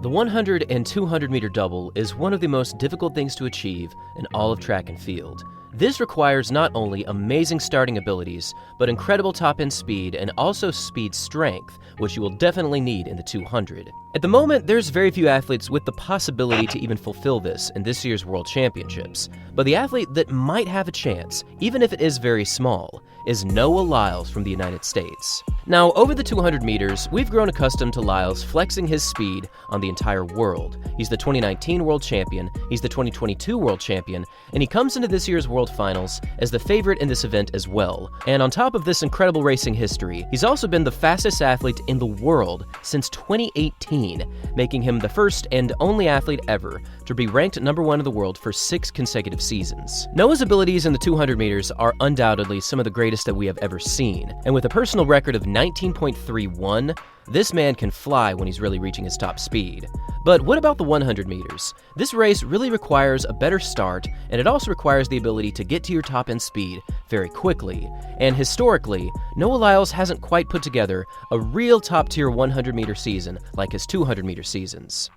The 100 and 200 meter double is one of the most difficult things to achieve in all of track and field. This requires not only amazing starting abilities, but incredible top-end speed and also speed strength, which you will definitely need in the 200. At the moment, there's very few athletes with the possibility to even fulfill this in this year's World Championships, but the athlete that might have a chance, even if it is very small, is Noah Lyles from the United States. Now, over the 200 meters, we've grown accustomed to Lyles flexing his speed on the entire world. He's the 2019 World Champion, he's the 2022 World Champion, and he comes into this year's World Finals as the favorite in this event as well. And on top of this incredible racing history, he's also been the fastest athlete in the world since 2018, making him the first and only athlete ever to be ranked #1 in the world for 6 consecutive seasons. Noah's abilities in the 200 meters are undoubtedly some of the greatest that we have ever seen, and with a personal record of 19.31, this man can fly when he's really reaching his top speed. But what about the 100 meters? This race really requires a better start, and it also requires the ability to get to your top-end speed very quickly. And historically, Noah Lyles hasn't quite put together a real top-tier 100-meter season like his 200-meter seasons.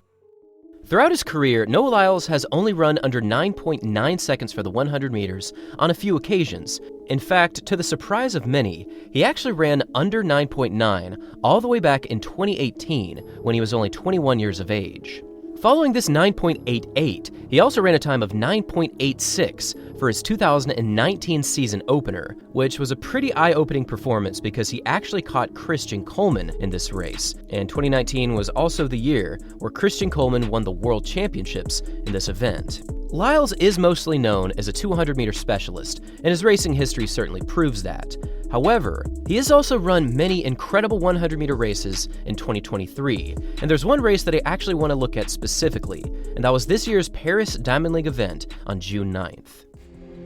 Throughout his career, Noah Lyles has only run under 9.9 seconds for the 100 meters on a few occasions. In fact, to the surprise of many, he actually ran under 9.9 all the way back in 2018 when he was only 21 years of age. Following this 9.88, he also ran a time of 9.86 for his 2019 season opener, which was a pretty eye-opening performance because he actually caught Christian Coleman in this race. And 2019 was also the year where Christian Coleman won the World Championships in this event. Lyles is mostly known as a 200-meter specialist, and his racing history certainly proves that. However, he has also run many incredible 100-meter races in 2023, and there's one race that I actually want to look at specifically, and that was this year's Paris Diamond League event on June 9th.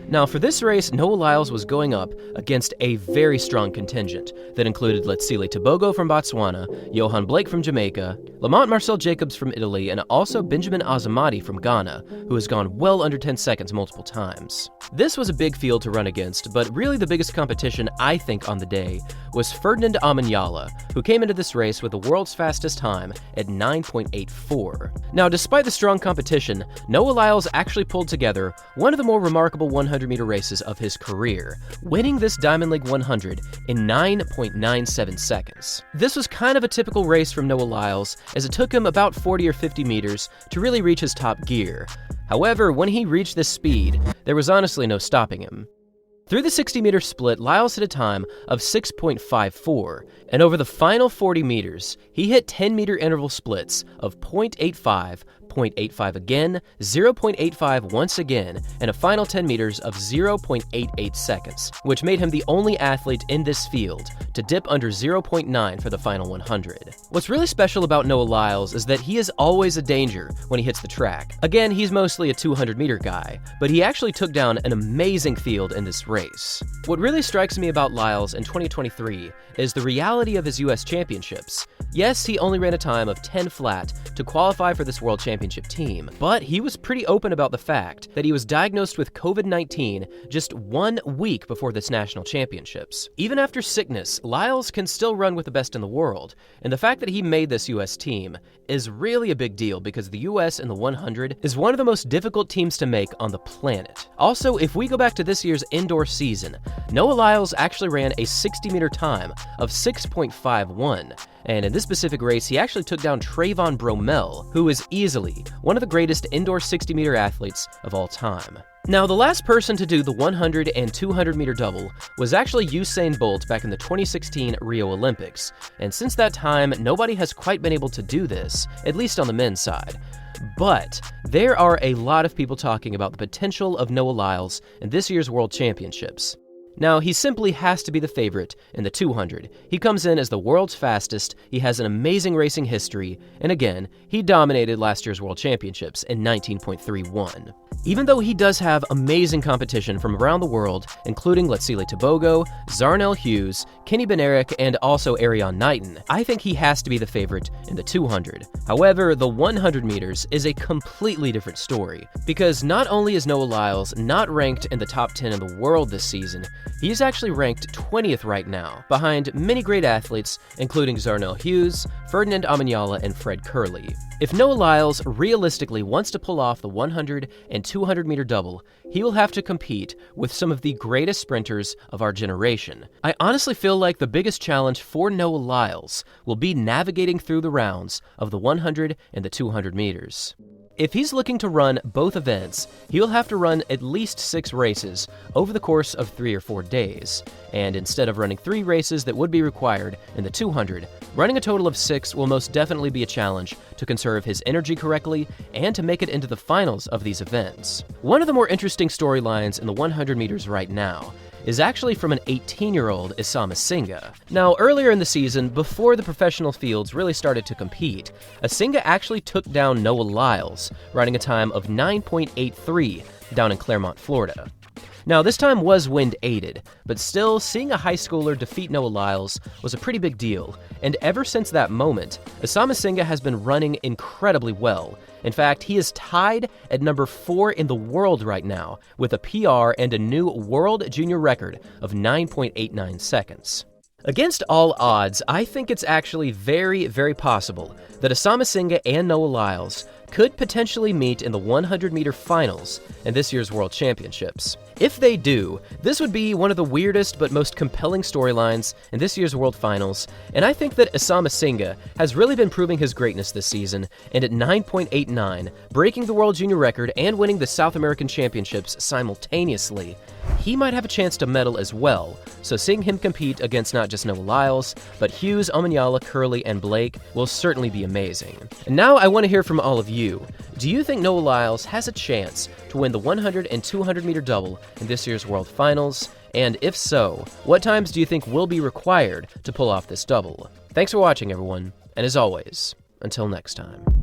Now, for this race, Noah Lyles was going up against a very strong contingent that included Letsile Tebogo from Botswana, Johan Blake from Jamaica, Lamont Marcel Jacobs from Italy, and also Benjamin Azamati from Ghana, who has gone well under 10 seconds multiple times. This was a big field to run against, but really the biggest competition, I think, on the day was Ferdinand Amanyala, who came into this race with the world's fastest time at 9.84. Now, despite the strong competition, Noah Lyles actually pulled together one of the more remarkable 100-meter races of his career, winning this Diamond League 100 in 9.97 seconds. This was kind of a typical race from Noah Lyles, as it took him about 40 or 50 meters to really reach his top gear. However, when he reached this speed, there was honestly no stopping him. Through the 60-meter split, Lyles hit a time of 6.54, and over the final 40 meters, he hit 10-meter interval splits of 0.85, 0.85 again, 0.85 once again, and a final 10 meters of 0.88 seconds, which made him the only athlete in this field to dip under 0.9 for the final 100. What's really special about Noah Lyles is that he is always a danger when he hits the track. Again, he's mostly a 200-meter guy, but he actually took down an amazing field in this race. What really strikes me about Lyles in 2023 is the reality of his US Championships. Yes, he only ran a time of 10 flat to qualify for this World Championship team, but he was pretty open about the fact that he was diagnosed with COVID-19 just 1 week before this national championships. Even after sickness, Lyles can still run with the best in the world, and the fact that he made this US team is really a big deal because the US in the 100 is one of the most difficult teams to make on the planet. Also, if we go back to this year's indoor season, Noah Lyles actually ran a 60-meter time of 6.51, and in this specific race, he actually took down Trayvon Bromell, who is easily one of the greatest indoor 60-meter athletes of all time. Now, the last person to do the 100 and 200-meter double was actually Usain Bolt back in the 2016 Rio Olympics, and since that time, nobody has quite been able to do this, at least on the men's side. But there are a lot of people talking about the potential of Noah Lyles in this year's World Championships. Now, he simply has to be the favorite in the 200. He comes in as the world's fastest, he has an amazing racing history, and again, he dominated last year's World Championships in 19.31. Even though he does have amazing competition from around the world, including Letsile Tebogo, Zarnell Hughes, Kenny Benerick, and also Ariane Knighton, I think he has to be the favorite in the 200. However, the 100 meters is a completely different story, because not only is Noah Lyles not ranked in the top 10 in the world this season, he is actually ranked 20th right now, behind many great athletes including Zarnell Hughes, Ferdinand Amanyala, and Fred Kerley. If Noah Lyles realistically wants to pull off the 100 and 200 meter double, he will have to compete with some of the greatest sprinters of our generation. I honestly feel like the biggest challenge for Noah Lyles will be navigating through the rounds of the 100 and the 200 meters. If he's looking to run both events, he'll have to run at least 6 races over the course of 3 or 4 days. And instead of running 3 races that would be required in the 200, running a total of 6 will most definitely be a challenge to conserve his energy correctly and to make it into the finals of these events. One of the more interesting storylines in the 100 meters right now is actually from an 18-year-old Isama Singa. Now, earlier in the season, before the professional fields really started to compete, Singa actually took down Noah Lyles, riding a time of 9.83 down in Claremont, Florida. Now, this time was wind-aided, but still, seeing a high schooler defeat Noah Lyles was a pretty big deal, and ever since that moment, Isama Singa has been running incredibly well. In fact, he is tied at number 4 in the world right now, with a PR and a new world junior record of 9.89 seconds. Against all odds, I think it's actually very, very possible that Isama Singa and Noah Lyles could potentially meet in the 100-meter finals in this year's World Championships. If they do, this would be one of the weirdest but most compelling storylines in this year's World Finals, and I think that Isama Singa has really been proving his greatness this season, and at 9.89, breaking the World Junior record and winning the South American Championships simultaneously, he might have a chance to medal as well, so seeing him compete against not just Noah Lyles, but Hughes, Amanyala, Kerley, and Blake will certainly be amazing. And now I want to hear from all of you. Do you think Noah Lyles has a chance to win the 100 and 200 meter double in this year's World Finals? And if so, what times do you think will be required to pull off this double? Thanks for watching, everyone, and as always, until next time.